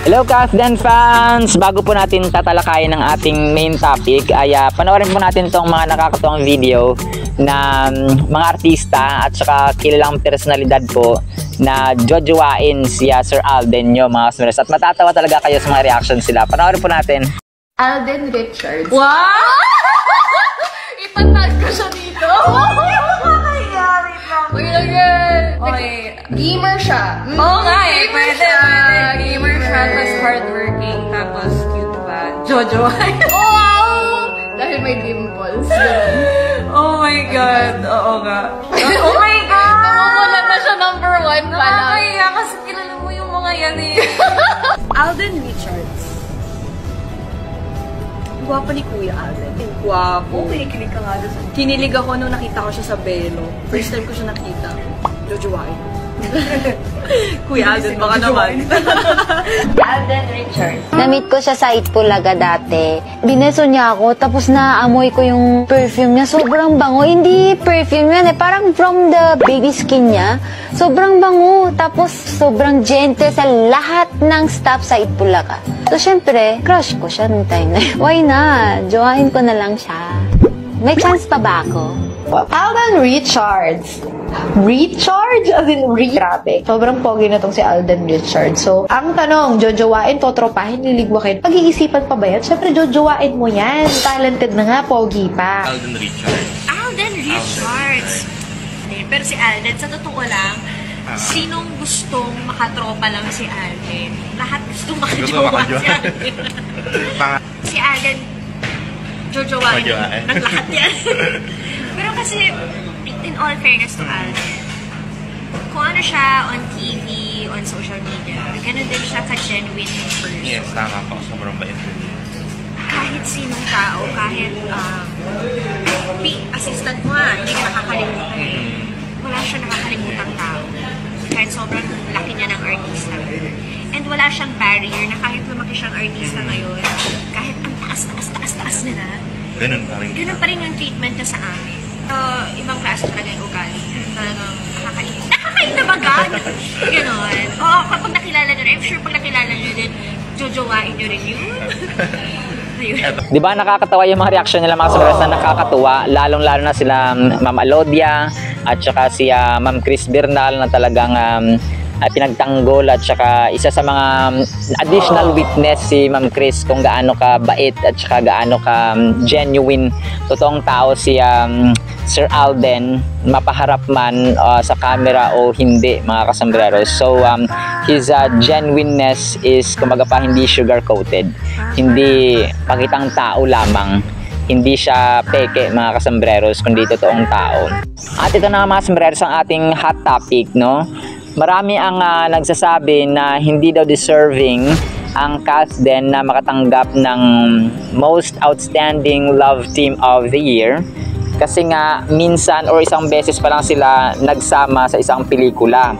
Hello Kathden fans! Bago po natin tatalakayin ng ating main topic ay panoorin po natin tong mga nakakatuwang video na mga artista at saka kilalang personalidad po na jojowain si Sir Alden nyo mga kasmeres. At matatawa talaga kayo sa mga reactions sila. Panoorin po natin. Alden Richards. Wow! Ipatag ko siya dito. Uy, again. Okay, gamer siya. Oo nga eh, pwede. Gamer siya, tapos hardworking, tapos cute pa. Jojo. Oh, wow! Dahil may dimples. Oh my God. Oo nga. Oh my God! Namumula na siya number 1 pa lang. Nakakaya kasi kilala mo yung mga yan eh. Alden Richards. Gwapo ni Kuya Alden. Guwapo. Kinikilig ka nga doon. Kinilig ako nung nakita ko siya sa Belo. First time ko siya nakita. Jojowain. Kuya Alden, baka naman. Alden Richards. Na-meet ko siya sa Itbulaga dati. Bineso niya ako, tapos naamoy ko yung perfume niya. Sobrang bango. Hindi perfume yan eh. Parang from the baby skin niya. Sobrang bango. Tapos sobrang gentle sa lahat ng staff sa Itbulaga. So, syempre, crush ko siya nung time na yun. Why not? Jowain ko na lang siya. May chance pa ba ako? Alden Richards. Richards? As in, grabe. Sobrang pogi na tong si Alden Richards. So, ang tanong, jojowain, totropahin, liligwakin. Pag-iisipan pa ba yan? Siyempre, jojowain mo yan. Talented na nga, pogi pa. Alden Richards. Alden Richards. Pero si Alden, sa totoo lang, sinong gustong makatropa lang si Alden? Lahat gustong makajowa si Alden. Si Alden, jojowain ng lahat yan. Pero kasi, in all fairness to Alden, kung ano siya on TV, on social media, ganun din siya ka-genuine in person. Yes, tama po. Sobrang bait. Kahit sinong tao, kahit assistant mo hindi ka nakakalimutan eh. Wala siya nakakalimutang tao. Kahit sobrang laki niya ng artista. And wala siyang barrier na kahit lumaki siyang artista ngayon, kahit ang taas niya na, Ganun pa rin. ganun pa rin yung treatment niya sa amin. Ibang klase talaga yung ugali. Talagang nakakain na baga? Ganon. Oo, kapag nakilala nyo rin, I'm sure pag nakilala nyo din, jojowain nyo rin yun. Ayun. Di ba nakakatawa yung mga reaction nila mga kasmeres na nakakatuwa, lalong-lalo na sila Ma'am Alodia at saka si Ma'am Chris Bernal na talagang pinagtanggol at saka isa sa mga additional witness si Ma'am Chris kung gaano ka bait at saka gaano ka genuine totoong tao si Sir Alden, mapaharap man sa camera o hindi mga kasambreros. So his genuineness is kumbaga pa hindi sugar coated, hindi pakitang tao lamang, hindi siya peke mga kasambreros kundi totoong tao. At ito na mga kasambreros ang ating hot topic, no? Marami ang nagsasabi na hindi daw deserving ang Kathden na makatanggap ng Most Outstanding Love Team of the Year kasi nga minsan or isang beses pa lang sila nagsama sa isang pelikula.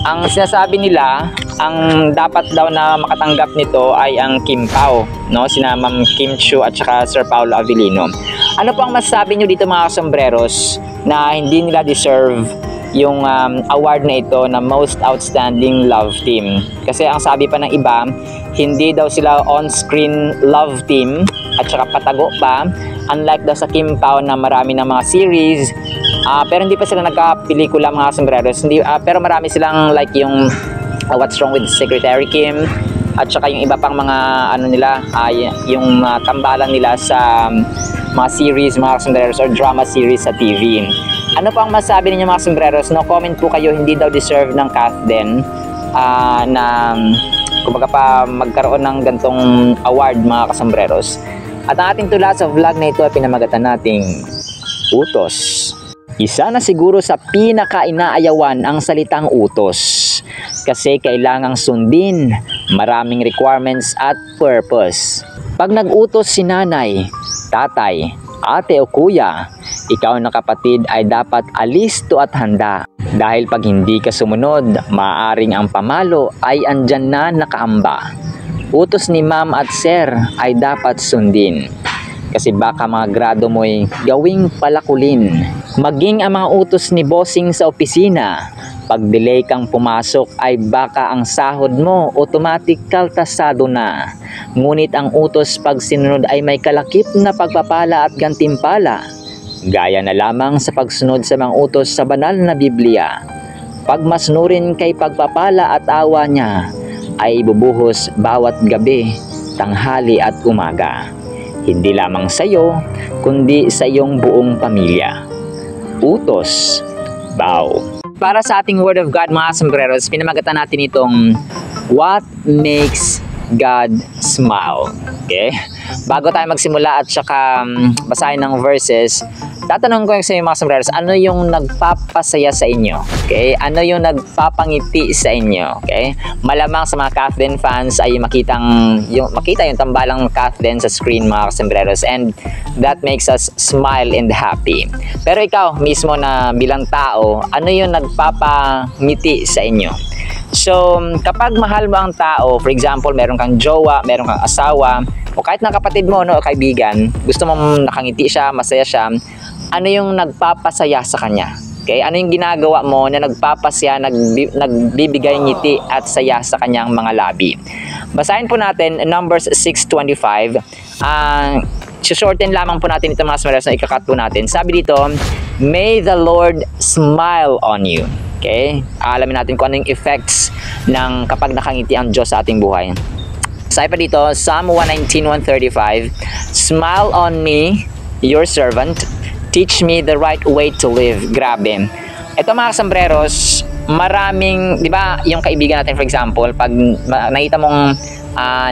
Ang sinasabi nila, ang dapat daw na makatanggap nito ay ang Kim Pao, no? Sina Ma'am Kim Chiu at saka Sir Paolo Avellino. Ano po ang masasabi nyo dito mga sombreros na hindi nila deserve yung award na ito na Most Outstanding Love Team? Kasi ang sabi pa ng iba, hindi daw sila on-screen love team at saka patago pa, unlike daw sa Kim Pao na marami ng mga series, pero hindi pa sila nagka-pelikula mga sombreros, pero marami silang like yung What's Wrong with Secretary Kim at saka yung iba pang mga ano nila, yung tambalan nila sa mga series mga sombreros or drama series sa TV. Ano po ang masabi ninyo mga sombreros? No comment po kayo, hindi daw deserve ng Kathden na kumbaga pa magkaroon ng gantong award mga kasombreros. At ang ating tula sa vlog na ito ay pinamagatan nating utos. Isa na siguro sa pinaka-inaayawan ang salitang utos kasi kailangang sundin maraming requirements at purpose. Pag nag-utos si nanay, tatay, ate o kuya, ikaw na kapatid ay dapat alisto at handa. Dahil pag hindi ka sumunod, maaaring ang pamalo ay andyan na nakaamba. Utos ni ma'am at sir ay dapat sundin. kasi baka mga grado mo'y gawing palakulin. Maging ang mga utos ni bossing sa opisina, pag delay kang pumasok ay baka ang sahod mo automatic kaltasado na. Ngunit ang utos pag sinunod ay may kalakip na pagpapala at gantimpala. Gaya na lamang sa pagsunod sa mga utos sa banal na Biblia. Pagmasnurin kay pagpapala at awa niya ay ibubuhos bawat gabi, tanghali at umaga. Hindi lamang sa iyo, kundi sa iyong buong pamilya. Utos, bow. Para sa ating Word of God mga sombreros, pinamagatan natin itong What Makes God Smile. Okay? Bago tayo magsimula at saka basahin ng verses, tatanong ko sa inyo mga sombreros, ano yung nagpapasaya sa inyo? Okay? Ano yung nagpapangiti sa inyo? Okay? Malamang sa mga Kathleen fans ay makita yung tambalang Kathleen sa screen mga sombreros, and that makes us smile and happy. Pero ikaw mismo na bilang tao, ano yung nagpapangiti sa inyo? So, kapag mahal mo ang tao, for example, meron kang jowa, meron kang asawa, o kahit na kapatid mo, no, o kaibigan, gusto mong nakangiti siya, masaya siya, ano yung nagpapasaya sa kanya? Okay? Ano yung ginagawa mo na nagpapasaya, nagbibigay ngiti at saya sa kanyang mga labi? Basahin po natin Numbers 6:25. Shorten lamang po natin ito mga smaras na ikakat po natin. Sabi dito, May the Lord smile on you. Okay? Alamin natin kung ano yung effects ng kapag nakangiti ang Diyos sa ating buhay. Sabi pa dito, Psalm 119:135, Smile on me, your servant. Teach me the right way to live. Grabe. Ito mga sombreros, maraming, di ba, yung kaibigan natin for example, pag nakita mong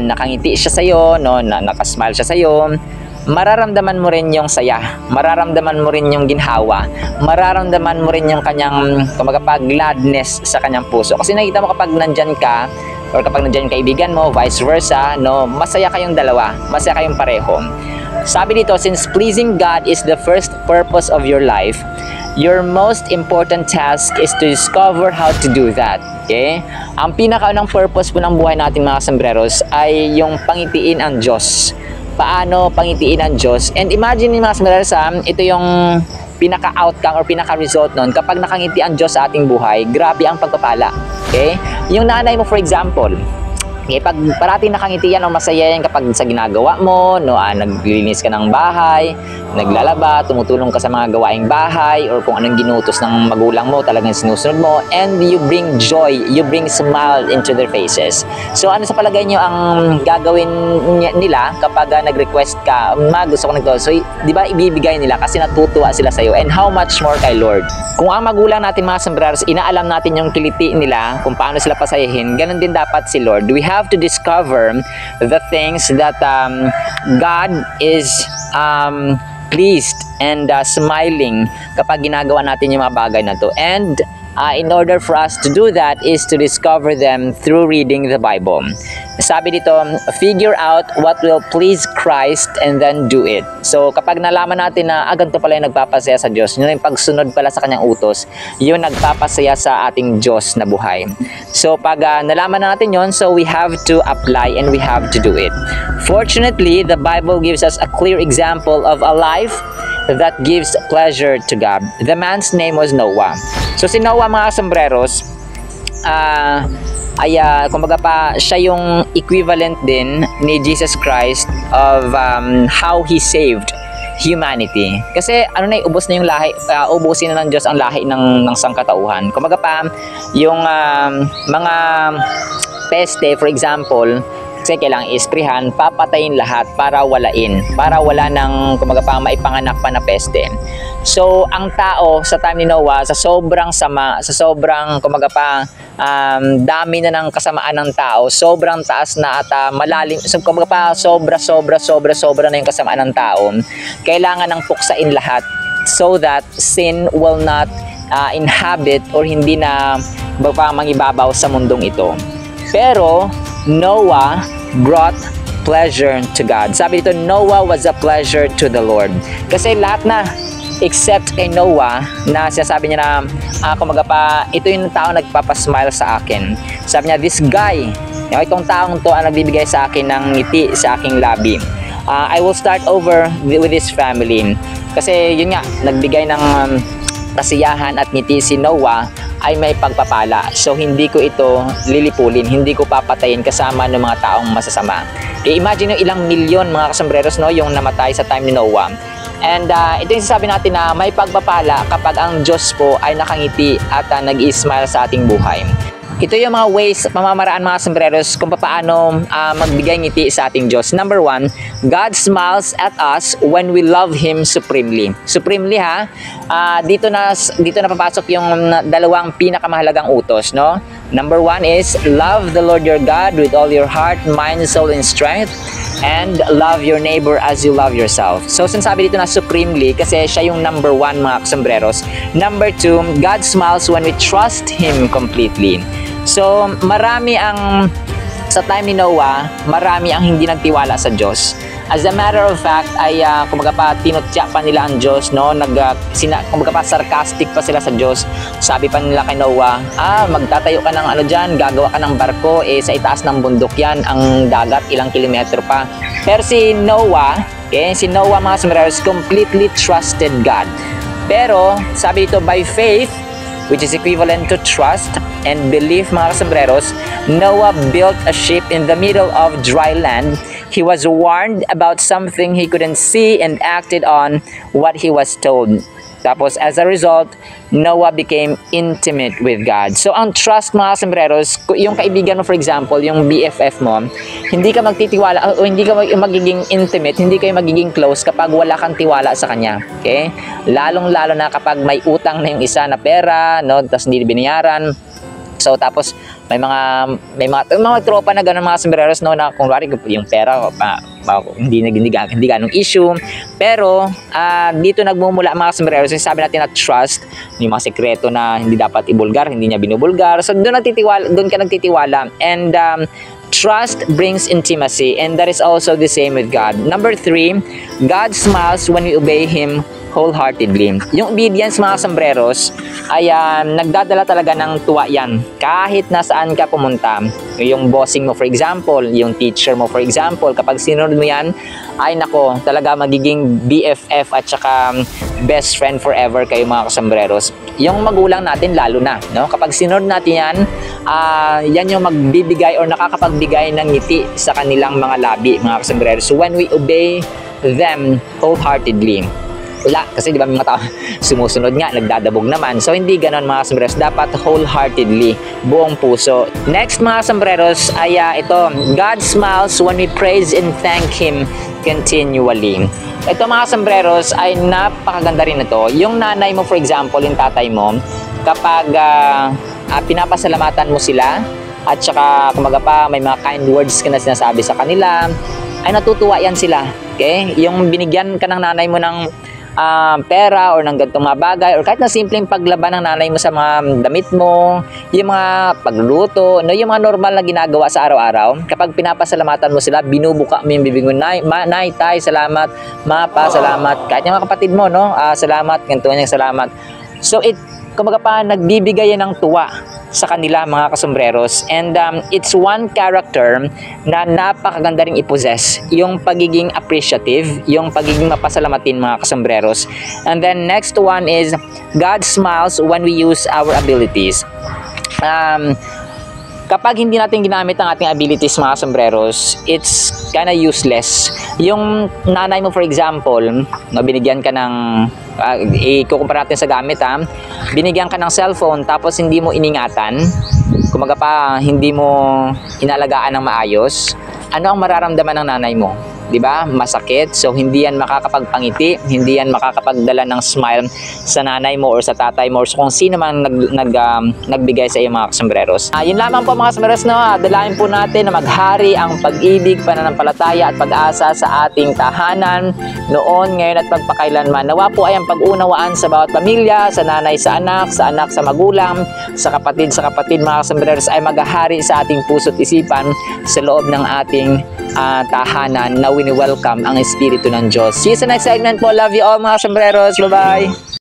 nakangiti siya sa'yo, no, nakasmile siya sa'yo, mararamdaman mo rin yung saya, mararamdaman mo rin yung ginhawa, mararamdaman mo rin yung kanyang gladness sa kanyang puso. Kasi nakita mo kapag nandyan ka, or kapag nandyan yung kaibigan mo, vice versa, no, masaya kayong dalawa, masaya kayong pareho. Sabi dito, since pleasing God is the first purpose of your life, your most important task is to discover how to do that. Okay? Ang pinakaunang purpose po ng buhay natin mga sombreros ay yung pangitiin ang Diyos. Paano pangitiin ang Diyos? And imagine mga sombreros, ito yung pinaka-outcome or pinaka-result nun. Kapag nakangiti ang Diyos sa ating buhay, grabe ang pagpapala. Okay? Yung nanay mo for example, okay, pag parating nakangiti yan o masaya yan kapag sa ginagawa mo, no, naglilinis ka ng bahay, naglalaba, tumutulong ka sa mga gawaing bahay, or kung anong ginutos ng magulang mo, talagang sinusunod mo, and you bring joy, you bring smile into their faces. So ano sa palagay nyo ang gagawin nila kapag nag-request ka, gusto ko nito, so di ba ibibigay nila kasi natutuwa sila sa'yo, and how much more kay Lord? Kung ang magulang natin mga sombreros, inaalam natin yung kiliti nila, kung paano sila pasayahin, ganun din dapat si Lord. We have to discover the things that God is pleased and smiling kapag ginagawa natin yung mga bagay na to. And in order for us to do that is to discover them through reading the Bible. Sabi dito, figure out what will please Christ and then do it. So kapag nalaman natin na ganito pala yung nagpapasaya sa Diyos, yun yung pagsunod pala sa kanyang utos, yun nagpapasaya sa ating Diyos na buhay. So pag nalaman na natin yun, so we have to apply and we have to do it. Fortunately, the Bible gives us a clear example of a life that gives pleasure to God. The man's name was Noah. So si Noah mga sombreros, kumbaga pa siya yung equivalent din ni Jesus Christ of how he saved humanity. Kasi ano na, ubos na yung lahi, ubusin na ng Diyos ang lahi ng sangkatauhan. Kumbaga pa yung mga peste for example, kasi kailangang isprihan, papatayin lahat para walain, para wala ng kumbaga pa maipanganak pa na peste. So ang tao sa time ni Noah, sa sobrang sama, sa sobrang kumbaga pa dami na ng kasamaan ng tao, sobrang taas na at malalim, so kumbaga pa sobra na yung kasamaan ng tao, kailangan ng puksain lahat so that sin will not inhabit or hindi na mangibabaw sa mundong ito. Pero Noah brought pleasure to God. Sabi dito, Noah was a pleasure to the Lord. Kasi lahat na except kay Noah na sinasabi niya na kumaga pa, ito yung tao nagpapasmile sa akin. Sabi niya, this guy, itong taong to ang nagbibigay sa akin ng ngiti sa aking labi. I will start over with this family. Kasi yun nga, nagbigay ng kasiyahan at ngiti si Noah ay may pagpapala. So hindi ko ito lilipulin, hindi ko papatayin kasama ng mga taong masasama. I-imagine yung ilang milyon mga kasambreros, no, yung namatay sa time ni Noah. And ito yung sasabi natin na may pagpapala kapag ang Diyos po ay nakangiti at nag-i-smile sa ating buhay. Ito yung mga ways, pamamaraan mga sombreros kung paano magbigay ngiti sa ating Diyos. Number 1, God smiles at us when we love Him supremely. Supremely ha, dito na papasok yung dalawang pinakamahalagang utos, no? Number 1 is, love the Lord your God with all your heart, mind, soul, and strength. And love your neighbor as you love yourself. So, sinasabi dito na supremely kasi siya yung number 1 mga sombreros. Number 2, God smiles when we trust Him completely. So, marami ang, sa time ni Noah, marami ang hindi nagtiwala sa Diyos. As a matter of fact, ay kumbaga pa tinutya pa nila ang Diyos, no? Kumbaga pa sarcastic pa sila sa Diyos. Sabi pa nila kay Noah, magtatayo ka ng ano dyan, gagawa ka ng barko, sa itaas ng bundok yan, ang dagat, ilang kilometro pa. Pero si Noah mga sombreros, completely trusted God. Pero, sabi dito, by faith, which is equivalent to trust and belief mga sombreros, Noah built a ship in the middle of dry land. He was warned about something he couldn't see and acted on what he was told. Tapos, as a result, Noah became intimate with God. So, ang trust mga sombreros, yung kaibigan mo, for example, yung BFF mo, hindi ka magtitiwala o hindi ka magiging intimate, hindi kayo magiging close kapag wala kang tiwala sa kanya. Okay? Lalong-lalo na kapag may utang na yung isa na pera, no, tapos hindi binayaran. So, tapos, may mga tropa na gano'n mga sombreros, no, na kung wari yung pera, hindi ganong issue. Pero, dito nagmumula mga sombreros, sabi natin na trust, yung mga sekreto na hindi dapat ibulgar, hindi niya binubulgar. So, doon ka nagtitiwala. And, trust brings intimacy, and that is also the same with God. Number 3, God smiles when we obey Him wholeheartedly. Yung obedience mga sombreros ay nagdadala talaga ng tuwa yan. Kahit nasaan ka pumunta. Yung bossing mo for example, yung teacher mo for example, kapag sinunod mo yan, ay nako, talaga magiging BFF at saka best friend forever kayo mga sombreros. Yung magulang natin lalo na, no? Kapag sinunod natin yan, yan yung magbibigay or nakakapagbigay ng ngiti sa kanilang mga labi mga sombreros. So when we obey them wholeheartedly, wala, kasi di ba may mga tao sumusunod nga, nagdadabog naman. So hindi ganon mga sombreros, dapat wholeheartedly, buong puso. Next mga sombreros ay ito, God smiles when we praise and thank Him continually. Ito mga sombreros ay napakaganda rin ito. Yung nanay mo for example, yung tatay mo, kapag pinapasalamatan mo sila at saka kumaga pa may mga kind words ka na sinasabi sa kanila, ay natutuwa yan sila. Okay? Yung binigyan ka ng nanay mo ng pera or ng ganitong mga bagay or kahit na simpleng paglaban ng nanay mo sa mga damit mo, yung mga pagluluto, no, yung mga normal na ginagawa sa araw-araw, kapag pinapasalamatan mo sila, binubuka mo yung bibig mo, nay, tay, salamat, pa, salamat, kahit yung mga kapatid mo, no, salamat, ganito niyang salamat. So kumbaga pa, nagbibigay yan ng tuwa sa kanila mga kasombreros, and it's one character na napakaganda ring i-possess, yung pagiging appreciative, yung pagiging mapasalamatin mga kasombreros. And then next one is God smiles when we use our abilities. Kapag hindi natin ginamit ang ating abilities mga sombreros, it's kinda useless. Yung nanay mo for example, binigyan ka ng ikukumpara natin sa gamit binigyan ka ng cellphone tapos hindi mo iningatan, kumaga pa hindi mo inalagaan ng maayos, ano ang mararamdaman ng nanay mo? Diba? Masakit. So hindi yan makakapagpangiti, hindi yan makakapagdala ng smile sa nanay mo or sa tatay mo or sa kung sino man nagbigay sa iyo mga sombreros. Yun lamang po mga sombreros, no? Dalayan po natin na maghari ang pag-ibig, pananampalataya at pag-asa sa ating tahanan noon, ngayon at pagpakailanman. Nawa po ay ang pag-unawaan sa bawat pamilya, sa nanay sa anak sa magulang, sa kapatid mga sombreros ay maghahari sa ating puso't isipan sa loob ng ating tahanan na wini-welcome ang Espiritu ng Diyos. See you sa next segment po. Love you all mga sombreros. Bye-bye!